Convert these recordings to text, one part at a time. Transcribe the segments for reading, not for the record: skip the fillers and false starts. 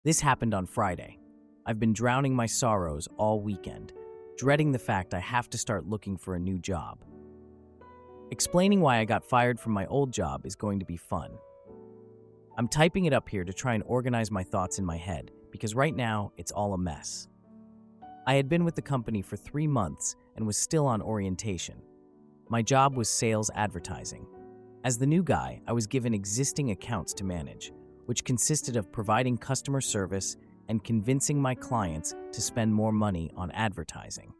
This happened on Friday. I've been drowning my sorrows all weekend, dreading the fact I have to start looking for a new job. Explaining why I got fired from my old job is going to be fun. I'm typing it up here to try and organize my thoughts in my head, because right now it's all a mess. I had been with the company for 3 months and was still on orientation. My job was sales advertising. As the new guy, I was given existing accounts to manage, which consisted of providing customer service and convincing my clients to spend more money on advertising.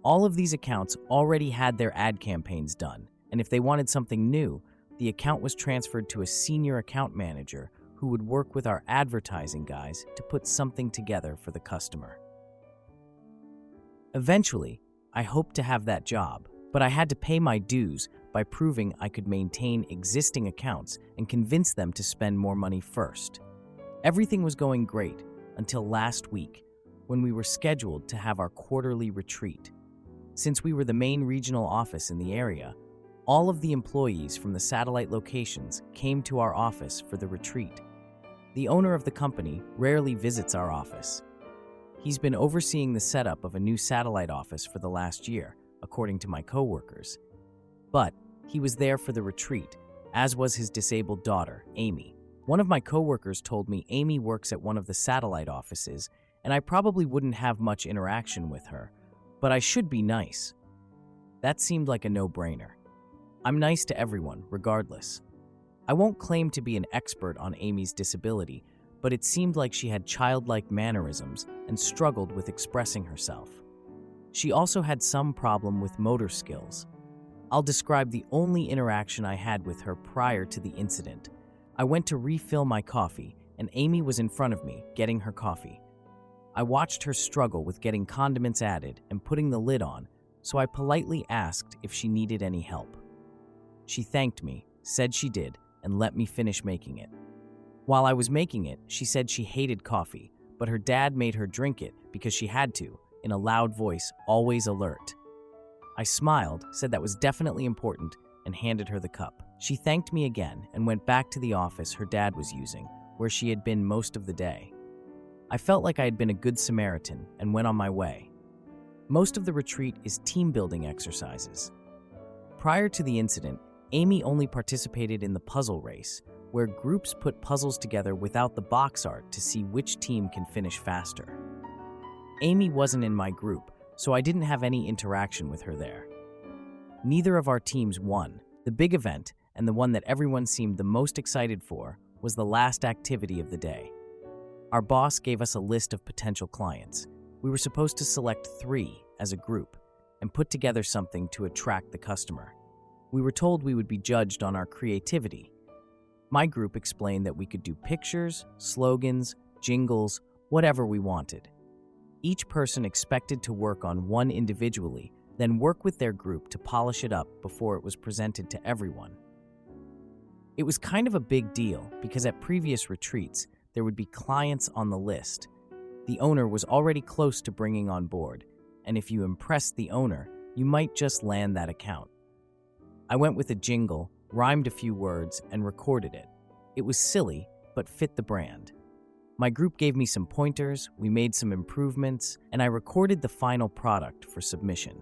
All of these accounts already had their ad campaigns done, and if they wanted something new, the account was transferred to a senior account manager who would work with our advertising guys to put something together for the customer. Eventually, I hoped to have that job, but I had to pay my dues by proving I could maintain existing accounts and convince them to spend more money first. Everything was going great until last week, when we were scheduled to have our quarterly retreat. Since we were the main regional office in the area, all of the employees from the satellite locations came to our office for the retreat. The owner of the company rarely visits our office. He's been overseeing the setup of a new satellite office for the last year, according to my coworkers. But he was there for the retreat, as was his disabled daughter, Amy. One of my coworkers told me Amy works at one of the satellite offices, and I probably wouldn't have much interaction with her, but I should be nice. That seemed like a no-brainer. I'm nice to everyone, regardless. I won't claim to be an expert on Amy's disability, but it seemed like she had childlike mannerisms and struggled with expressing herself. She also had some problem with motor skills. I'll describe the only interaction I had with her prior to the incident. I went to refill my coffee, and Amy was in front of me, getting her coffee. I watched her struggle with getting condiments added and putting the lid on, so I politely asked if she needed any help. She thanked me, said she did, and let me finish making it. While I was making it, she said she hated coffee, but her dad made her drink it because she had to, in a loud voice, always alert. I smiled, said that was definitely important, and handed her the cup. She thanked me again and went back to the office her dad was using, where she had been most of the day. I felt like I had been a good Samaritan and went on my way. Most of the retreat is team-building exercises. Prior to the incident, Amy only participated in the puzzle race, where groups put puzzles together without the box art to see which team can finish faster. Amy wasn't in my group, so I didn't have any interaction with her there. Neither of our teams won. The big event, and the one that everyone seemed the most excited for, was the last activity of the day. Our boss gave us a list of potential clients. We were supposed to select 3 as a group and put together something to attract the customer. We were told we would be judged on our creativity. My group explained that we could do pictures, slogans, jingles, whatever we wanted. Each person expected to work on one individually, then work with their group to polish it up before it was presented to everyone. It was kind of a big deal because at previous retreats, there would be clients on the list. The owner was already close to bringing on board, and if you impressed the owner, you might just land that account. I went with a jingle, rhymed a few words, and recorded it. It was silly, but fit the brand. My group gave me some pointers, we made some improvements, and I recorded the final product for submission.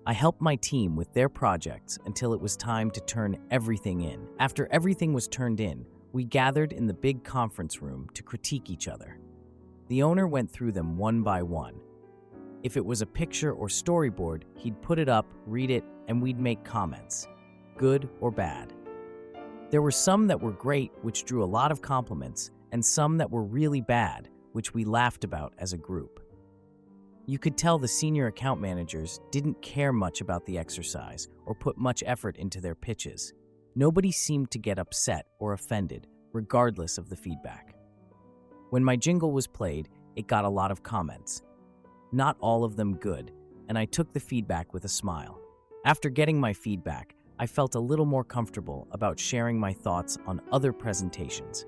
I helped my team with their projects until it was time to turn everything in. After everything was turned in, we gathered in the big conference room to critique each other. The owner went through them one by one. If it was a picture or storyboard, he'd put it up, read it, and we'd make comments, good or bad. There were some that were great, which drew a lot of compliments, and some that were really bad, which we laughed about as a group. You could tell the senior account managers didn't care much about the exercise or put much effort into their pitches. Nobody seemed to get upset or offended, regardless of the feedback. When my jingle was played, it got a lot of comments. Not all of them good, and I took the feedback with a smile. After getting my feedback, I felt a little more comfortable about sharing my thoughts on other presentations.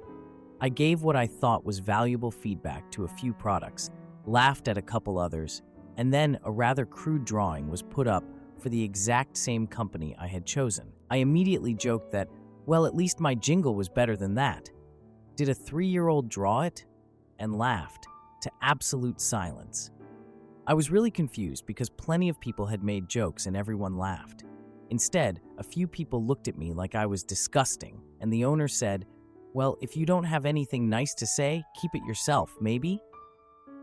I gave what I thought was valuable feedback to a few products, laughed at a couple others, and then a rather crude drawing was put up for the exact same company I had chosen. I immediately joked that, well, at least my jingle was better than that. Did a 3-year-old draw it? and laughed to absolute silence. I was really confused because plenty of people had made jokes and everyone laughed. Instead, a few people looked at me like I was disgusting, and the owner said, "Well, if you don't have anything nice to say, keep it yourself, maybe?"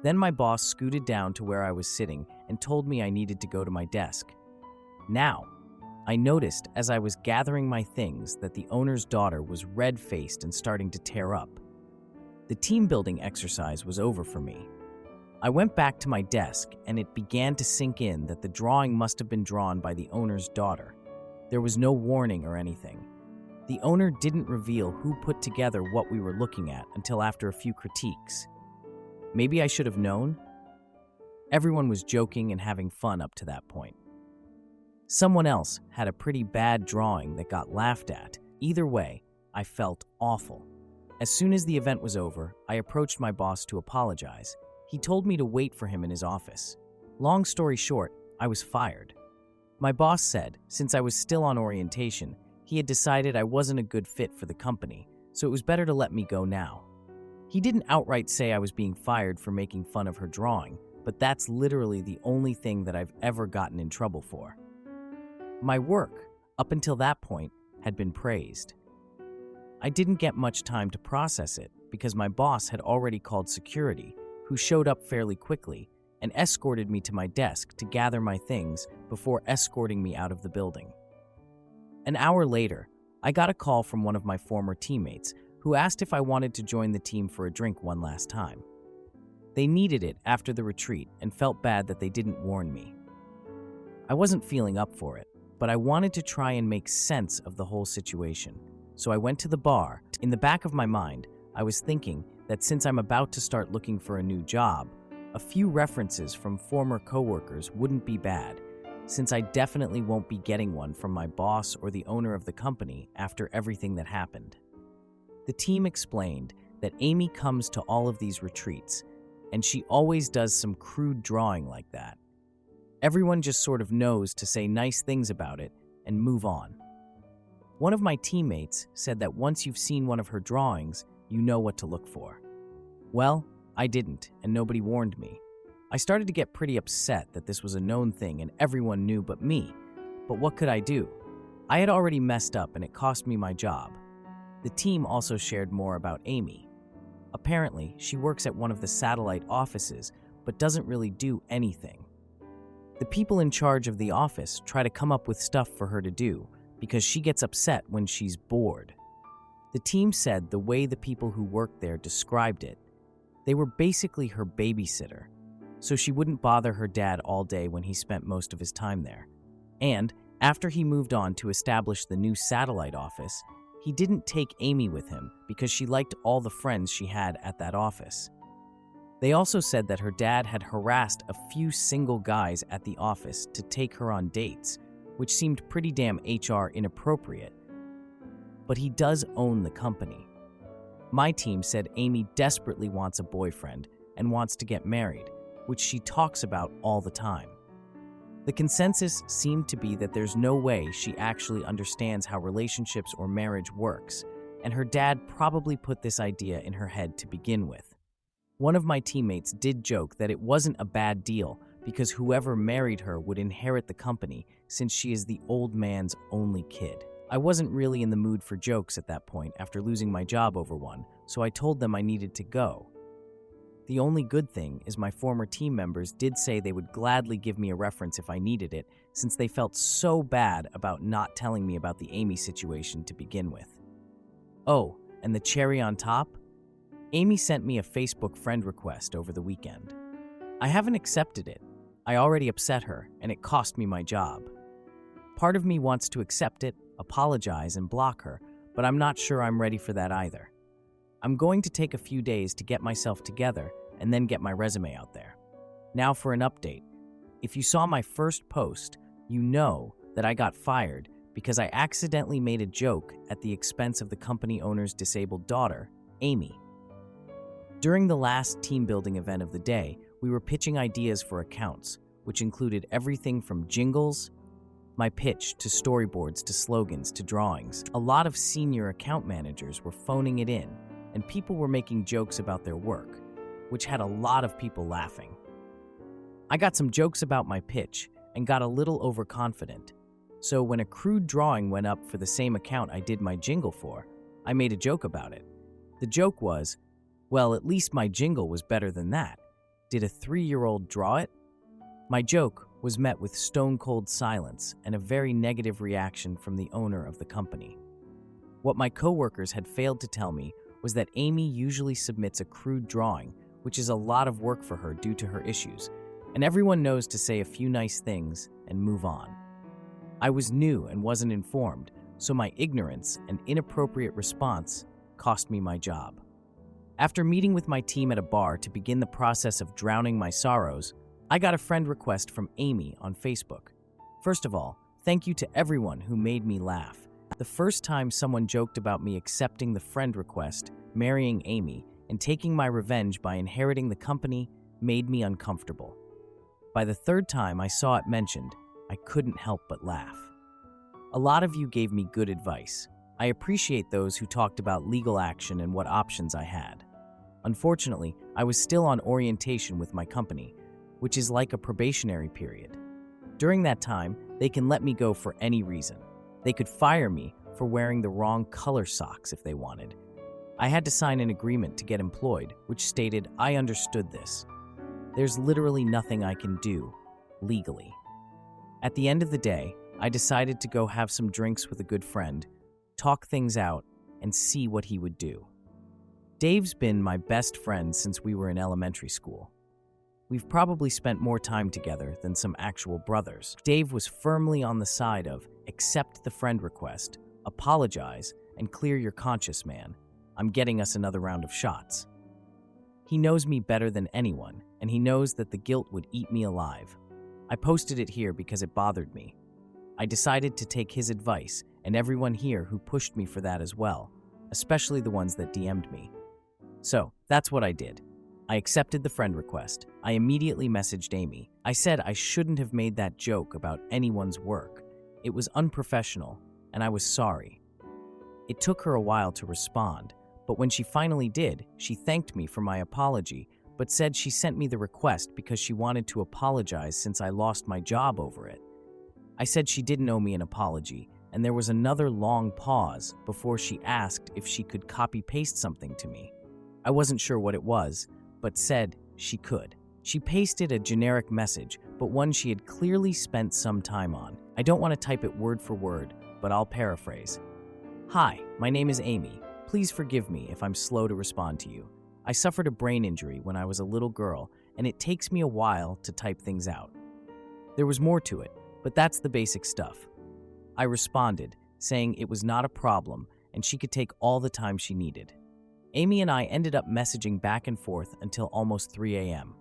Then my boss scooted down to where I was sitting and told me I needed to go to my desk. Now, I noticed as I was gathering my things that the owner's daughter was red-faced and starting to tear up. The team-building exercise was over for me. I went back to my desk and it began to sink in that the drawing must have been drawn by the owner's daughter. There was no warning or anything. The owner didn't reveal who put together what we were looking at until after a few critiques. Maybe I should have known? Everyone was joking and having fun up to that point. Someone else had a pretty bad drawing that got laughed at. Either way, I felt awful. As soon as the event was over, I approached my boss to apologize. He told me to wait for him in his office. Long story short, I was fired. My boss said, since I was still on orientation, he had decided I wasn't a good fit for the company, so it was better to let me go now. He didn't outright say I was being fired for making fun of her drawing, but that's literally the only thing that I've ever gotten in trouble for. My work, up until that point, had been praised. I didn't get much time to process it because my boss had already called security, who showed up fairly quickly and escorted me to my desk to gather my things before escorting me out of the building. An hour later, I got a call from one of my former teammates who asked if I wanted to join the team for a drink one last time. They needed it after the retreat and felt bad that they didn't warn me. I wasn't feeling up for it, but I wanted to try and make sense of the whole situation. So I went to the bar. In the back of my mind, I was thinking that since I'm about to start looking for a new job, a few references from former coworkers wouldn't be bad, since I definitely won't be getting one from my boss or the owner of the company after everything that happened. The team explained that Amy comes to all of these retreats, and she always does some crude drawing like that. Everyone just sort of knows to say nice things about it and move on. One of my teammates said that once you've seen one of her drawings, you know what to look for. Well, I didn't, and nobody warned me. I started to get pretty upset that this was a known thing and everyone knew but me. But what could I do? I had already messed up and it cost me my job. The team also shared more about Amy. Apparently, she works at one of the satellite offices, but doesn't really do anything. The people in charge of the office try to come up with stuff for her to do because she gets upset when she's bored. The team said the way the people who worked there described it, they were basically her babysitter, so she wouldn't bother her dad all day when he spent most of his time there. And after he moved on to establish the new satellite office, he didn't take Amy with him because she liked all the friends she had at that office. They also said that her dad had harassed a few single guys at the office to take her on dates, which seemed pretty damn HR inappropriate. But he does own the company. My team said Amy desperately wants a boyfriend and wants to get married, which she talks about all the time. The consensus seemed to be that there's no way she actually understands how relationships or marriage works, and her dad probably put this idea in her head to begin with. One of my teammates did joke that it wasn't a bad deal because whoever married her would inherit the company since she is the old man's only kid. I wasn't really in the mood for jokes at that point after losing my job over one, so I told them I needed to go. The only good thing is my former team members did say they would gladly give me a reference if I needed it, since they felt so bad about not telling me about the Amy situation to begin with. Oh, and the cherry on top? Amy sent me a Facebook friend request over the weekend. I haven't accepted it. I already upset her, and it cost me my job. Part of me wants to accept it, apologize, and block her, but I'm not sure I'm ready for that either. I'm going to take a few days to get myself together and then get my resume out there. Now for an update. If you saw my first post, you know that I got fired because I accidentally made a joke at the expense of the company owner's disabled daughter, Amy. During the last team building event of the day, we were pitching ideas for accounts, which included everything from jingles, my pitch, to storyboards, to slogans, to drawings. A lot of senior account managers were phoning it in, and people were making jokes about their work. which had a lot of people laughing. I got some jokes about my pitch and got a little overconfident. So when a crude drawing went up for the same account I did my jingle for, I made a joke about it. The joke was, well, at least my jingle was better than that. Did a 3-year-old draw it? My joke was met with stone-cold silence and a very negative reaction from the owner of the company. What my coworkers had failed to tell me was that Amy usually submits a crude drawing, which is a lot of work for her due to her issues, and everyone knows to say a few nice things and move on. I was new and wasn't informed, so my ignorance and inappropriate response cost me my job. After meeting with my team at a bar to begin the process of drowning my sorrows, I got a friend request from Amy on Facebook. First of all, thank you to everyone who made me laugh. The first time someone joked about me accepting the friend request, marrying Amy, and taking my revenge by inheriting the company made me uncomfortable. By the third time I saw it mentioned, I couldn't help but laugh. A lot of you gave me good advice. I appreciate those who talked about legal action and what options I had. Unfortunately, I was still on orientation with my company, which is like a probationary period. During that time, they can let me go for any reason. They could fire me for wearing the wrong color socks if they wanted. I had to sign an agreement to get employed, which stated I understood this. There's literally nothing I can do, legally. At the end of the day, I decided to go have some drinks with a good friend, talk things out, and see what he would do. Dave's been my best friend since we were in elementary school. We've probably spent more time together than some actual brothers. Dave was firmly on the side of accept the friend request, apologize, and clear your conscience, man. I'm getting us another round of shots. He knows me better than anyone, and he knows that the guilt would eat me alive. I posted it here because it bothered me. I decided to take his advice and everyone here who pushed me for that as well, especially the ones that DM'd me. So, that's what I did. I accepted the friend request. I immediately messaged Amy. I said I shouldn't have made that joke about anyone's work. It was unprofessional, and I was sorry. It took her a while to respond, but when she finally did, she thanked me for my apology, but said she sent me the request because she wanted to apologize since I lost my job over it. I said she didn't owe me an apology, and there was another long pause before she asked if she could copy-paste something to me. I wasn't sure what it was, but said she could. She pasted a generic message, but one she had clearly spent some time on. I don't want to type it word for word, but I'll paraphrase. Hi, my name is Amy. Please forgive me if I'm slow to respond to you. I suffered a brain injury when I was a little girl, and it takes me a while to type things out. There was more to it, but that's the basic stuff. I responded, saying it was not a problem and she could take all the time she needed. Amy and I ended up messaging back and forth until almost 3 a.m.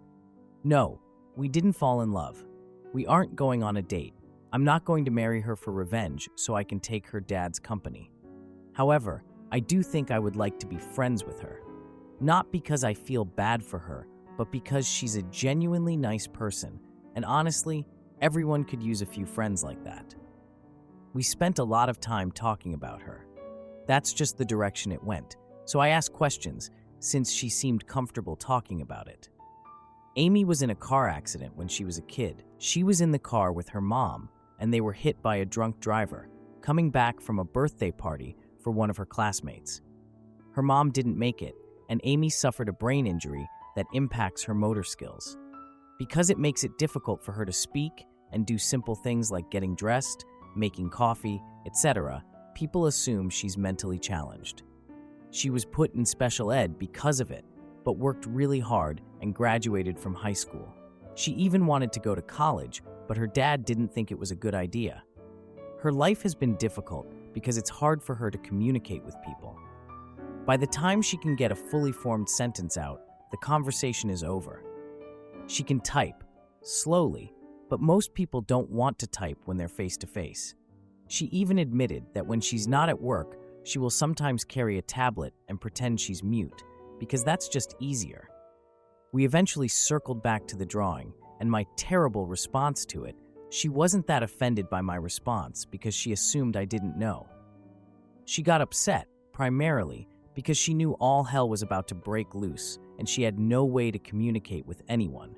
No, we didn't fall in love. We aren't going on a date. I'm not going to marry her for revenge so I can take her dad's company. However, I do think I would like to be friends with her. Not because I feel bad for her, but because she's a genuinely nice person, and honestly, everyone could use a few friends like that. We spent a lot of time talking about her. That's just the direction it went, so I asked questions since she seemed comfortable talking about it. Amy was in a car accident when she was a kid. She was in the car with her mom, and they were hit by a drunk driver, coming back from a birthday party for one of her classmates. Her mom didn't make it, and Amy suffered a brain injury that impacts her motor skills. Because it makes it difficult for her to speak and do simple things like getting dressed, making coffee, etc., people assume she's mentally challenged. She was put in special ed because of it, but worked really hard and graduated from high school. She even wanted to go to college, but her dad didn't think it was a good idea. Her life has been difficult because it's hard for her to communicate with people. By the time she can get a fully formed sentence out, the conversation is over. She can type, slowly, but most people don't want to type when they're face-to-face. She even admitted that when she's not at work, she will sometimes carry a tablet and pretend she's mute, because that's just easier. We eventually circled back to the drawing, and my terrible response to it. She wasn't that offended by my response because she assumed I didn't know. She got upset, primarily, because she knew all hell was about to break loose and she had no way to communicate with anyone.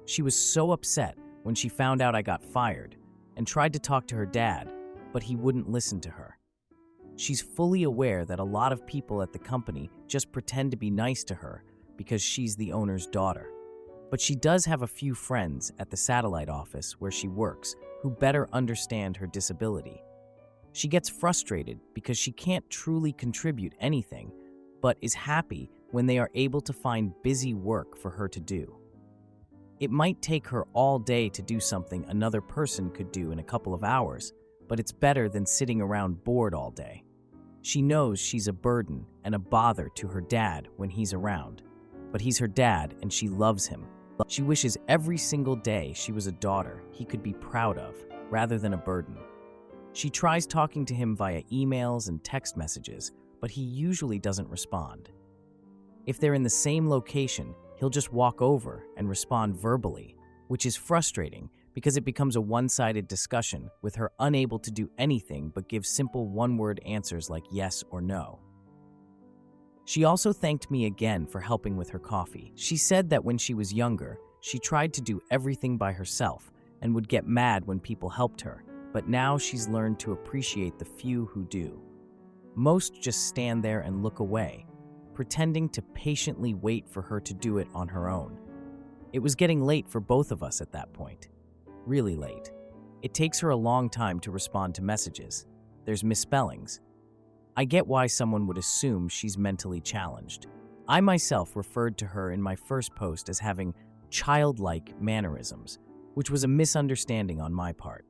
She was so upset when she found out I got fired and tried to talk to her dad, but he wouldn't listen to her. She's fully aware that a lot of people at the company just pretend to be nice to her because she's the owner's daughter. But she does have a few friends at the satellite office where she works who better understand her disability. She gets frustrated because she can't truly contribute anything, but is happy when they are able to find busy work for her to do. It might take her all day to do something another person could do in a couple of hours, but it's better than sitting around bored all day. She knows she's a burden and a bother to her dad when he's around, but he's her dad and she loves him. She wishes every single day she was a daughter he could be proud of, rather than a burden. She tries talking to him via emails and text messages, but he usually doesn't respond. If they're in the same location, he'll just walk over and respond verbally, which is frustrating because it becomes a one-sided discussion with her unable to do anything but give simple one-word answers like yes or no. She also thanked me again for helping with her coffee. She said that when she was younger, she tried to do everything by herself and would get mad when people helped her, but now she's learned to appreciate the few who do. Most just stand there and look away, pretending to patiently wait for her to do it on her own. It was getting late for both of us at that point. Really late. It takes her a long time to respond to messages. There's misspellings. I get why someone would assume she's mentally challenged. I myself referred to her in my first post as having childlike mannerisms, which was a misunderstanding on my part.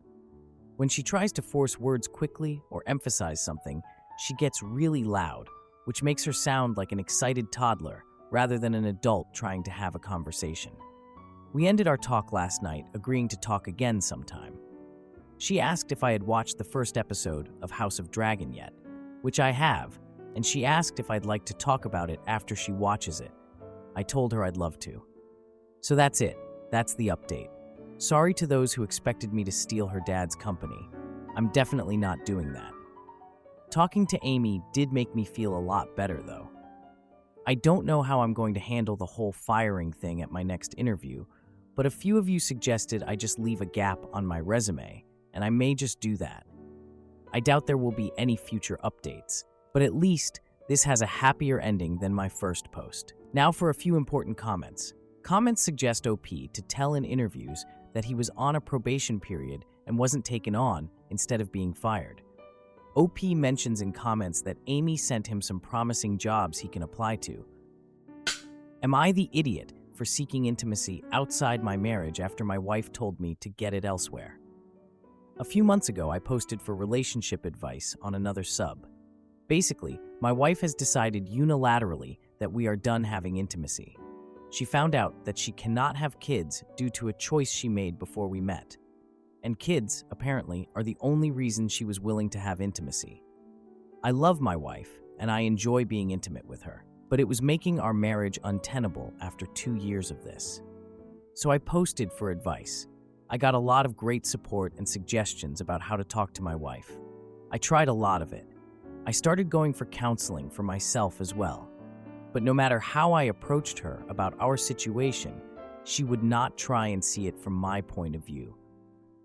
When she tries to force words quickly or emphasize something, she gets really loud, which makes her sound like an excited toddler rather than an adult trying to have a conversation. We ended our talk last night agreeing to talk again sometime. She asked if I had watched the first episode of House of Dragon yet, which I have, and she asked if I'd like to talk about it after she watches it. I told her I'd love to. So that's it. That's the update. Sorry to those who expected me to steal her dad's company. I'm definitely not doing that. Talking to Amy did make me feel a lot better, though. I don't know how I'm going to handle the whole firing thing at my next interview, but a few of you suggested I just leave a gap on my resume, and I may just do that. I doubt there will be any future updates, but at least this has a happier ending than my first post. Now for a few important comments. Comments suggest OP to tell in interviews that he was on a probation period and wasn't taken on instead of being fired. OP mentions in comments that Amy sent him some promising jobs he can apply to. Am I the idiot for seeking intimacy outside my marriage after my wife told me to get it elsewhere? A few months ago, I posted for relationship advice on another sub. Basically, my wife has decided unilaterally that we are done having intimacy. She found out that she cannot have kids due to a choice she made before we met. And kids, apparently, are the only reason she was willing to have intimacy. I love my wife, and I enjoy being intimate with her, but it was making our marriage untenable after 2 years of this. So I posted for advice. I got a lot of great support and suggestions about how to talk to my wife. I tried a lot of it. I started going for counseling for myself as well. But no matter how I approached her about our situation, she would not try and see it from my point of view.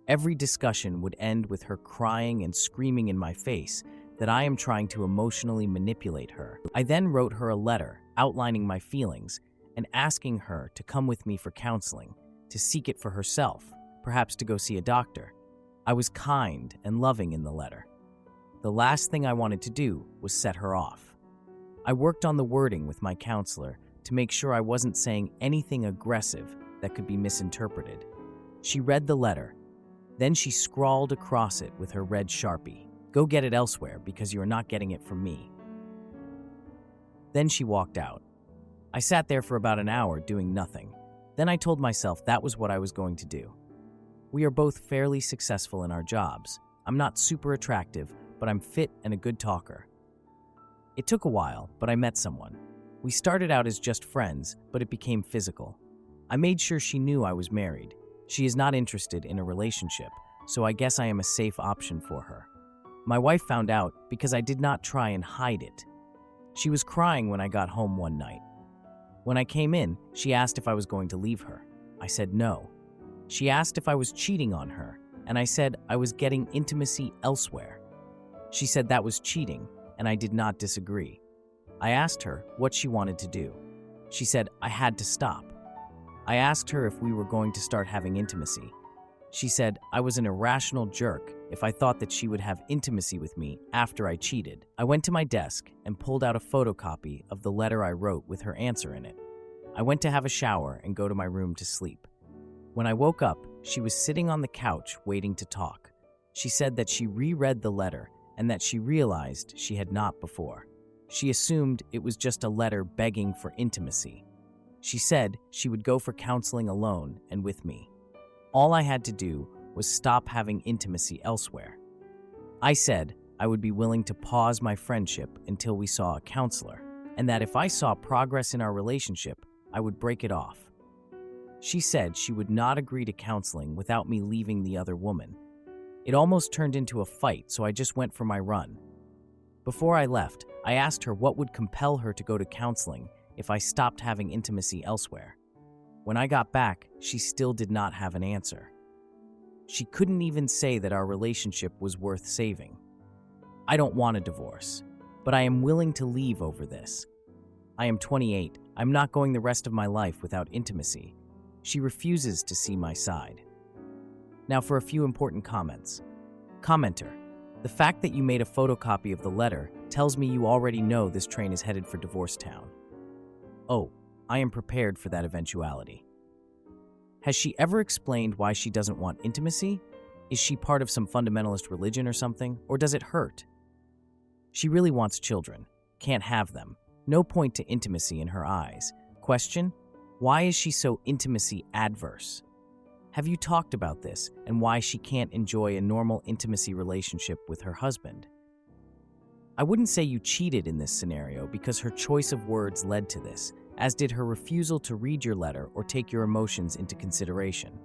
Every discussion would end with her crying and screaming in my face that I am trying to emotionally manipulate her. I then wrote her a letter outlining my feelings and asking her to come with me for counseling, to seek it for herself, perhaps to go see a doctor. I was kind and loving in the letter. The last thing I wanted to do was set her off. I worked on the wording with my counselor to make sure I wasn't saying anything aggressive that could be misinterpreted. She read the letter. Then she scrawled across it with her red Sharpie, "Go get it elsewhere because you are not getting it from me." Then she walked out. I sat there for about an hour doing nothing. Then I told myself that was what I was going to do. We are both fairly successful in our jobs. I'm not super attractive, but I'm fit and a good talker. It took a while, but I met someone. We started out as just friends, but it became physical. I made sure she knew I was married. She is not interested in a relationship, so I guess I am a safe option for her. My wife found out because I did not try and hide it. She was crying when I got home one night. When I came in, she asked if I was going to leave her. I said no. She asked if I was cheating on her, and I said I was getting intimacy elsewhere. She said that was cheating, and I did not disagree. I asked her what she wanted to do. She said I had to stop. I asked her if we were going to start having intimacy. She said I was an irrational jerk if I thought that she would have intimacy with me after I cheated. I went to my desk and pulled out a photocopy of the letter I wrote with her answer in it. I went to have a shower and go to my room to sleep. When I woke up, she was sitting on the couch waiting to talk. She said that she reread the letter and that she realized she had not before. She assumed it was just a letter begging for intimacy. She said she would go for counseling alone and with me. All I had to do was stop having intimacy elsewhere. I said I would be willing to pause my friendship until we saw a counselor, and that if I saw progress in our relationship, I would break it off. She said she would not agree to counseling without me leaving the other woman. It almost turned into a fight, so I just went for my run. Before I left, I asked her what would compel her to go to counseling if I stopped having intimacy elsewhere. When I got back, she still did not have an answer. She couldn't even say that our relationship was worth saving. I don't want a divorce, but I am willing to leave over this. I am 28. I'm not going the rest of my life without intimacy. She refuses to see my side. Now for a few important comments. Commenter: the fact that you made a photocopy of the letter tells me you already know this train is headed for Divorce Town. Oh, I am prepared for that eventuality. Has she ever explained why she doesn't want intimacy? Is she part of some fundamentalist religion or something? Or does it hurt? She really wants children. Can't have them. No point to intimacy in her eyes. Question: why is she so intimacy adverse? Have you talked about this and why she can't enjoy a normal intimacy relationship with her husband? I wouldn't say you cheated in this scenario because her choice of words led to this, as did her refusal to read your letter or take your emotions into consideration.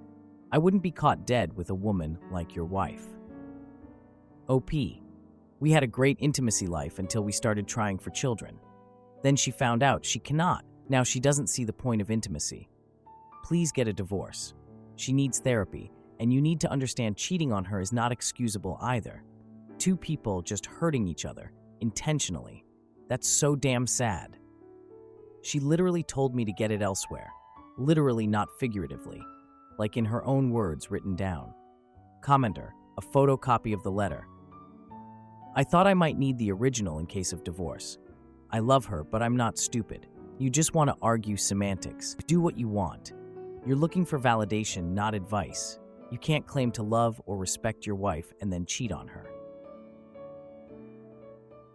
I wouldn't be caught dead with a woman like your wife. OP: we had a great intimacy life until we started trying for children. Then she found out she cannot. Now she doesn't see the point of intimacy. Please get a divorce. She needs therapy, and you need to understand cheating on her is not excusable either. Two people just hurting each other, intentionally. That's so damn sad. She literally told me to get it elsewhere. Literally, not figuratively. Like in her own words written down. Commenter: a photocopy of the letter. I thought I might need the original in case of divorce. I love her, but I'm not stupid. You just want to argue semantics. Do what you want. You're looking for validation, not advice. You can't claim to love or respect your wife and then cheat on her.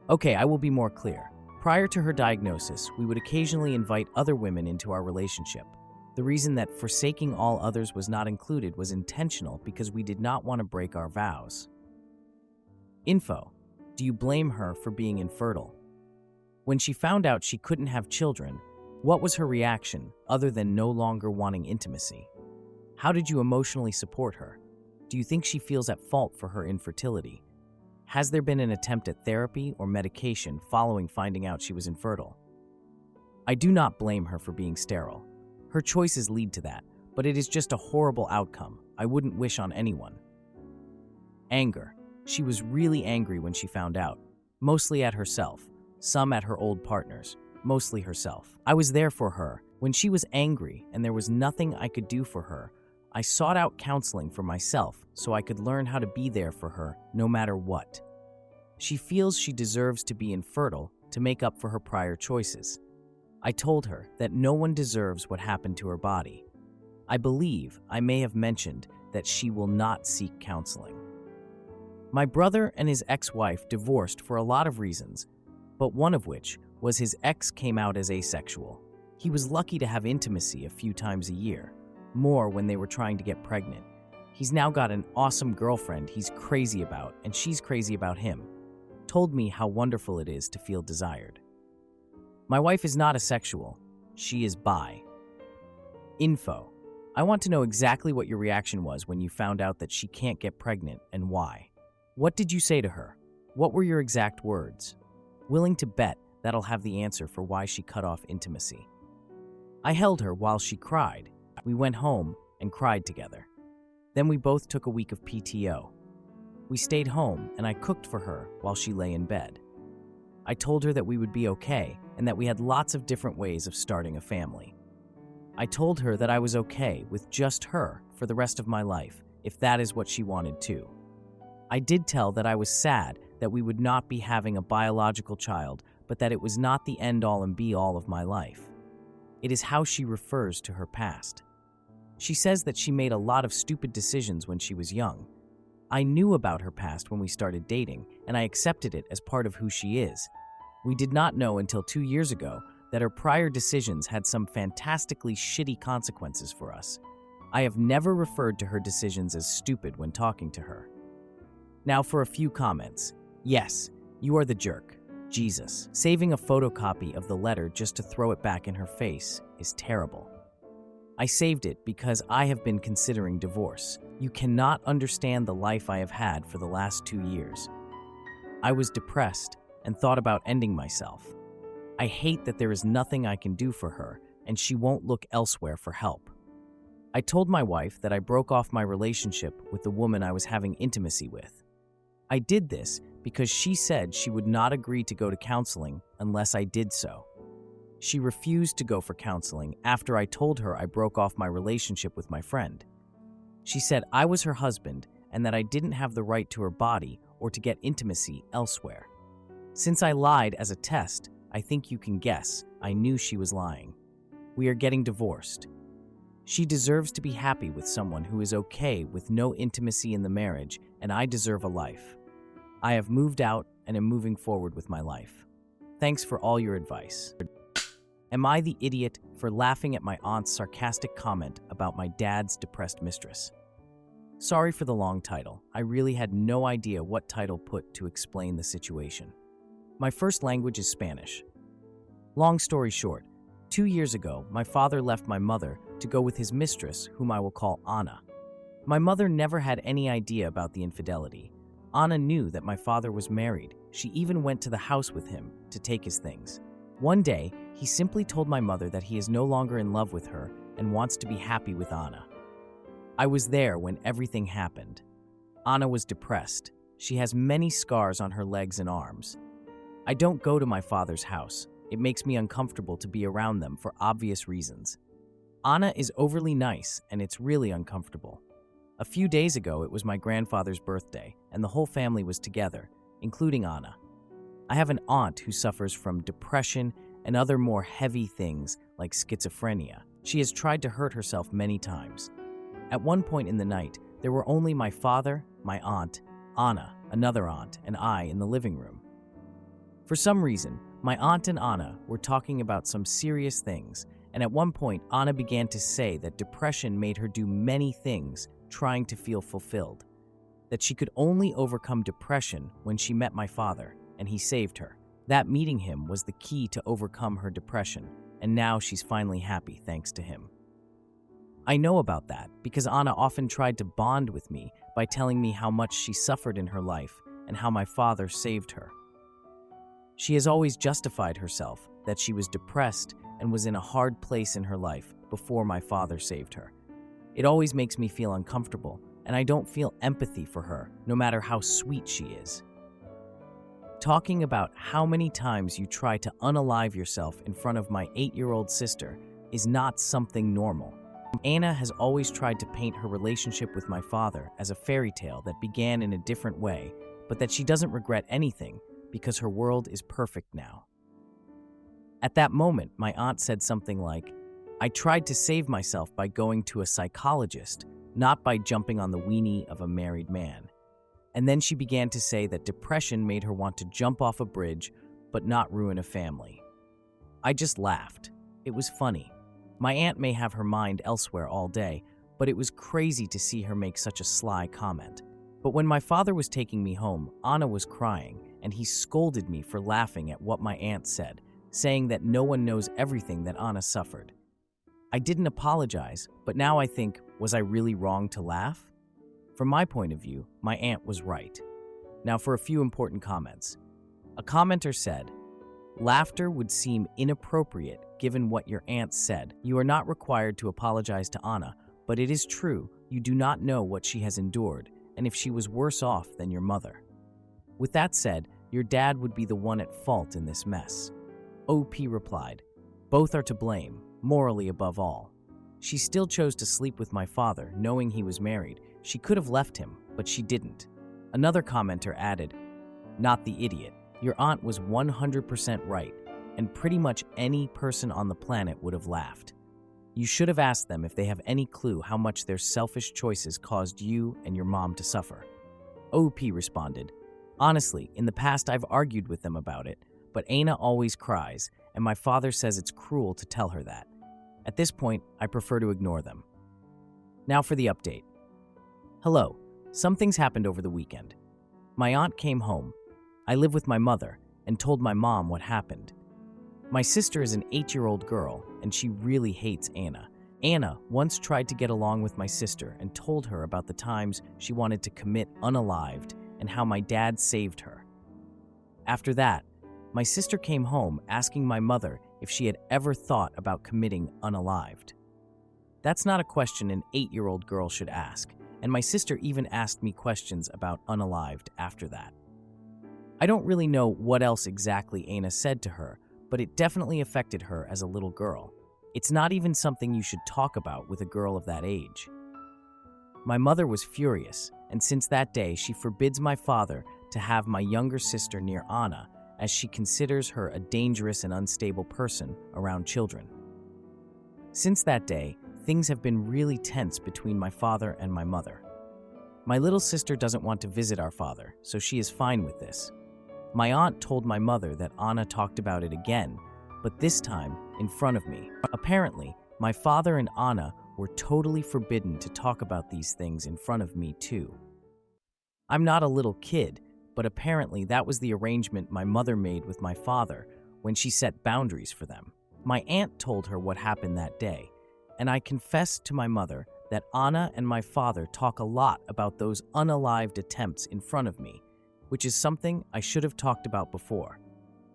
Okay, I will be more clear. Prior to her diagnosis, we would occasionally invite other women into our relationship. The reason that forsaking all others was not included was intentional because we did not want to break our vows. Info: do you blame her for being infertile? When she found out she couldn't have children, what was her reaction other than no longer wanting intimacy? How did you emotionally support her? Do you think she feels at fault for her infertility? Has there been an attempt at therapy or medication following finding out she was infertile? I do not blame her for being sterile. Her choices lead to that, but it is just a horrible outcome I wouldn't wish on anyone. Anger. She was really angry when she found out, mostly at herself, some at her old partners, mostly herself. I was there for her. When she was angry and there was nothing I could do for her, I sought out counseling for myself so I could learn how to be there for her no matter what. She feels she deserves to be infertile to make up for her prior choices. I told her that no one deserves what happened to her body. I believe I may have mentioned that she will not seek counseling. My brother and his ex-wife divorced for a lot of reasons, but one of which was his ex came out as asexual. He was lucky to have intimacy a few times a year, more when they were trying to get pregnant. He's now got an awesome girlfriend he's crazy about, and she's crazy about him. Told me how wonderful it is to feel desired. My wife is not asexual. She is bi. Info: I want to know exactly what your reaction was when you found out that she can't get pregnant and why. What did you say to her? What were your exact words? Willing to bet that'll have the answer for why she cut off intimacy. I held her while she cried. We went home and cried together. Then we both took a week of PTO. We stayed home and I cooked for her while she lay in bed. I told her that we would be okay and that we had lots of different ways of starting a family. I told her that I was okay with just her for the rest of my life, if that is what she wanted too. I did tell that I was sad that we would not be having a biological child, but that it was not the end-all and be-all of my life. It is how she refers to her past. She says that she made a lot of stupid decisions when she was young. I knew about her past when we started dating, and I accepted it as part of who she is. We did not know until 2 years ago that her prior decisions had some fantastically shitty consequences for us. I have never referred to her decisions as stupid when talking to her. Now for a few comments. Yes, you are the jerk. Jesus. Saving a photocopy of the letter just to throw it back in her face is terrible. I saved it because I have been considering divorce. You cannot understand the life I have had for the last 2 years. I was depressed and thought about ending myself. I hate that there is nothing I can do for her, and she won't look elsewhere for help. I told my wife that I broke off my relationship with the woman I was having intimacy with. I did this because she said she would not agree to go to counseling unless I did so. She refused to go for counseling after I told her I broke off my relationship with my friend. She said I was her husband and that I didn't have the right to her body or to get intimacy elsewhere. Since I lied as a test, I think you can guess I knew she was lying. We are getting divorced. She deserves to be happy with someone who is okay with no intimacy in the marriage, and I deserve a life. I have moved out and am moving forward with my life. Thanks for all your advice. Am I the idiot for laughing at my aunt's sarcastic comment about my dad's depressed mistress? Sorry for the long title. I really had no idea what title put to explain the situation. My first language is Spanish. Long story short, 2 years ago, my father left my mother to go with his mistress, whom I will call Anna. My mother never had any idea about the infidelity. Anna knew that my father was married. She even went to the house with him to take his things. One day, he simply told my mother that he is no longer in love with her and wants to be happy with Anna. I was there when everything happened. Anna was depressed. She has many scars on her legs and arms. I don't go to my father's house. It makes me uncomfortable to be around them for obvious reasons. Anna is overly nice, and it's really uncomfortable. A few days ago, it was my grandfather's birthday, and the whole family was together, including Anna. I have an aunt who suffers from depression and other more heavy things like schizophrenia. She has tried to hurt herself many times. At one point in the night, there were only my father, my aunt, Anna, another aunt, and I in the living room. For some reason, my aunt and Anna were talking about some serious things, and at one point, Anna began to say that depression made her do many things trying to feel fulfilled, that she could only overcome depression when she met my father, and he saved her. That meeting him was the key to overcome her depression, and now she's finally happy thanks to him. I know about that because Anna often tried to bond with me by telling me how much she suffered in her life and how my father saved her. She has always justified herself that she was depressed and was in a hard place in her life before my father saved her. It always makes me feel uncomfortable, and I don't feel empathy for her, no matter how sweet she is. Talking about how many times you try to unalive yourself in front of my 8-year-old sister is not something normal. Anna has always tried to paint her relationship with my father as a fairy tale that began in a different way, but that she doesn't regret anything because her world is perfect now. At that moment, my aunt said something like, "I tried to save myself by going to a psychologist, not by jumping on the weenie of a married man." And then she began to say that depression made her want to jump off a bridge, but not ruin a family. I just laughed. It was funny. My aunt may have her mind elsewhere all day, but it was crazy to see her make such a sly comment. But when my father was taking me home, Anna was crying, and he scolded me for laughing at what my aunt said, saying that no one knows everything that Anna suffered. I didn't apologize, but now I think, was I really wrong to laugh? From my point of view, my aunt was right. Now for a few important comments. A commenter said, Laughter would seem inappropriate given what your aunt said. You are not required to apologize to Anna, but it is true, you do not know what she has endured, and if she was worse off than your mother. With that said, your dad would be the one at fault in this mess. OP replied, both are to blame, morally above all. She still chose to sleep with my father, knowing he was married. She could have left him, but she didn't. Another commenter added, not the idiot. Your aunt was 100% right, and pretty much any person on the planet would have laughed. You should have asked them if they have any clue how much their selfish choices caused you and your mom to suffer. OP responded, honestly, in the past I've argued with them about it, but Aina always cries, and my father says it's cruel to tell her that. At this point, I prefer to ignore them. Now for the update. Hello, some things happened over the weekend. My aunt came home. I live with my mother and told my mom what happened. My sister is an 8-year-old girl, and she really hates Anna. Anna once tried to get along with my sister and told her about the times she wanted to commit unalived and how my dad saved her. After that, my sister came home asking my mother if she had ever thought about committing unalived. That's not a question an 8-year-old girl should ask, and my sister even asked me questions about unalived after that. I don't really know what else exactly Aina said to her, but it definitely affected her as a little girl. It's not even something you should talk about with a girl of that age. My mother was furious, and since that day she forbids my father to have my younger sister near Anna, as she considers her a dangerous and unstable person around children. Since that day, things have been really tense between my father and my mother. My little sister doesn't want to visit our father, so she is fine with this. My aunt told my mother that Anna talked about it again, but this time in front of me. Apparently, my father and Anna were totally forbidden to talk about these things in front of me too. I'm not a little kid, but apparently that was the arrangement my mother made with my father when she set boundaries for them. My aunt told her what happened that day, and I confessed to my mother that Anna and my father talk a lot about those unalived attempts in front of me, which is something I should have talked about before.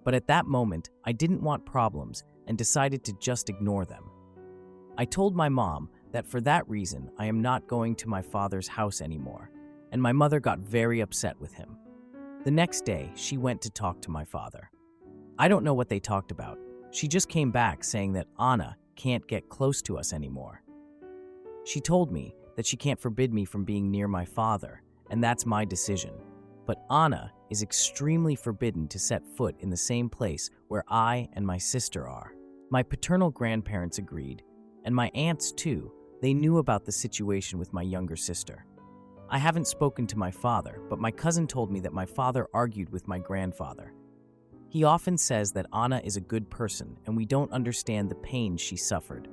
But at that moment, I didn't want problems and decided to just ignore them. I told my mom that for that reason I am not going to my father's house anymore, and my mother got very upset with him. The next day, she went to talk to my father. I don't know what they talked about. She just came back saying that Anna can't get close to us anymore. She told me that she can't forbid me from being near my father, and that's my decision. But Anna is extremely forbidden to set foot in the same place where I and my sister are. My paternal grandparents agreed, and my aunts too. They knew about the situation with my younger sister. I haven't spoken to my father, but my cousin told me that my father argued with my grandfather. He often says that Anna is a good person and we don't understand the pain she suffered.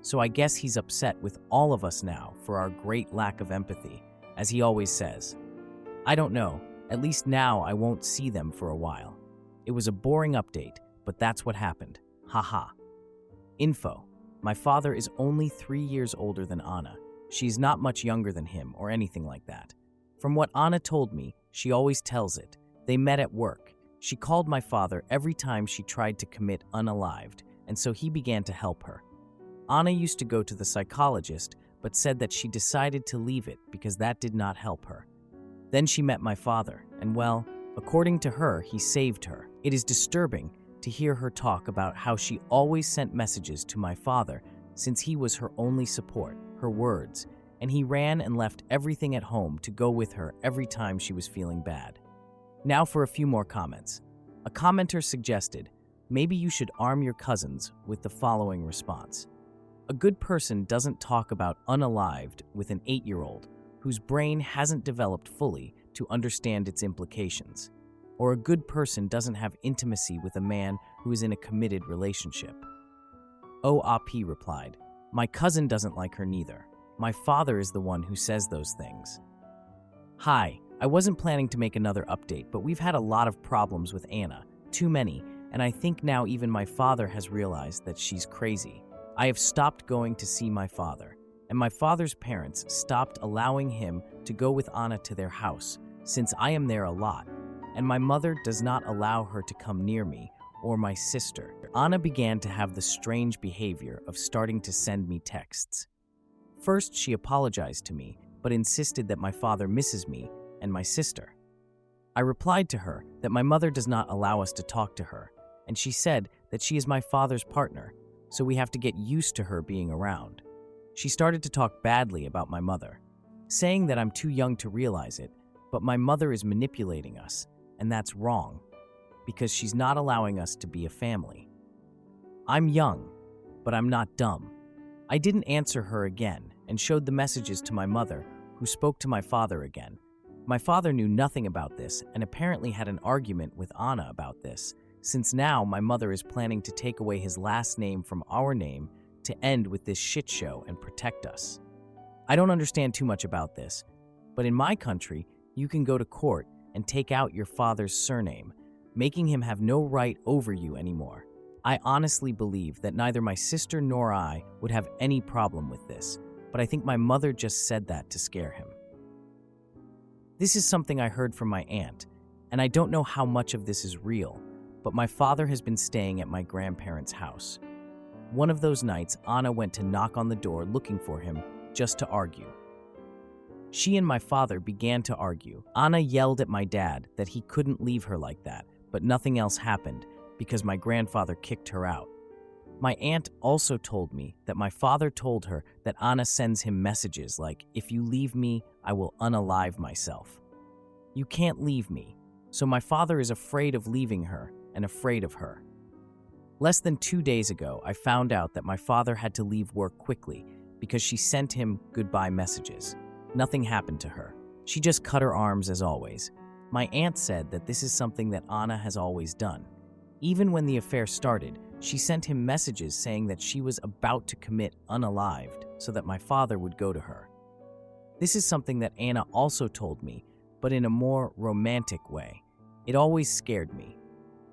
So I guess he's upset with all of us now for our great lack of empathy, as he always says. I don't know. At least now I won't see them for a while. It was a boring update, but that's what happened. Haha. Info. My father is only 3 years older than Anna. She's not much younger than him or anything like that. From what Anna told me, she always tells it. They met at work. She called my father every time she tried to commit unalived, and so he began to help her. Anna used to go to the psychologist, but said that she decided to leave it because that did not help her. Then she met my father, and well, according to her, he saved her. It is disturbing to hear her talk about how she always sent messages to my father since he was her only support, her words, and he ran and left everything at home to go with her every time she was feeling bad. Now for a few more comments. A commenter suggested, maybe you should arm your cousins with the following response. A good person doesn't talk about unalived with an 8-year-old whose brain hasn't developed fully to understand its implications. Or a good person doesn't have intimacy with a man who is in a committed relationship. OAP replied, my cousin doesn't like her neither. My father is the one who says those things. Hi, I wasn't planning to make another update, but we've had a lot of problems with Anna, too many, and I think now even my father has realized that she's crazy. I have stopped going to see my father, and my father's parents stopped allowing him to go with Anna to their house, since I am there a lot, and my mother does not allow her to come near me or my sister. Anna began to have the strange behavior of starting to send me texts. First, she apologized to me, but insisted that my father misses me and my sister. I replied to her that my mother does not allow us to talk to her, and she said that she is my father's partner, so we have to get used to her being around. She started to talk badly about my mother, saying that I'm too young to realize it, but my mother is manipulating us, and that's wrong, because she's not allowing us to be a family. I'm young, but I'm not dumb. I didn't answer her again and showed the messages to my mother, who spoke to my father again. My father knew nothing about this and apparently had an argument with Anna about this, since now my mother is planning to take away his last name from our name to end with this shit show and protect us. I don't understand too much about this, but in my country, you can go to court and take out your father's surname, making him have no right over you anymore. I honestly believe that neither my sister nor I would have any problem with this, but I think my mother just said that to scare him. This is something I heard from my aunt, and I don't know how much of this is real, but my father has been staying at my grandparents' house. One of those nights, Anna went to knock on the door looking for him, just to argue. She and my father began to argue. Anna yelled at my dad that he couldn't leave her like that, but nothing else happened because my grandfather kicked her out. My aunt also told me that my father told her that Anna sends him messages like, "If you leave me, I will unalive myself." You can't leave me, so my father is afraid of leaving her and afraid of her. Less than 2 days ago, I found out that my father had to leave work quickly because she sent him goodbye messages. Nothing happened to her. She just cut her arms as always. My aunt said that this is something that Anna has always done. Even when the affair started, she sent him messages saying that she was about to commit unalived so that my father would go to her. This is something that Anna also told me, but in a more romantic way. It always scared me.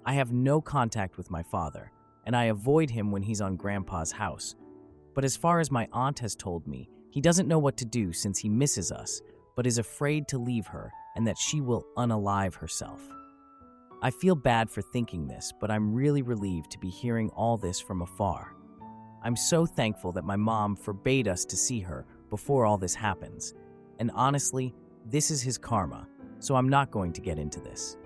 I have no contact with my father, and I avoid him when he's on Grandpa's house. But as far as my aunt has told me, he doesn't know what to do since he misses us, but is afraid to leave her and that she will unalive herself. I feel bad for thinking this, but I'm really relieved to be hearing all this from afar. I'm so thankful that my mom forbade us to see her before all this happens. And honestly, this is his karma, so I'm not going to get into this.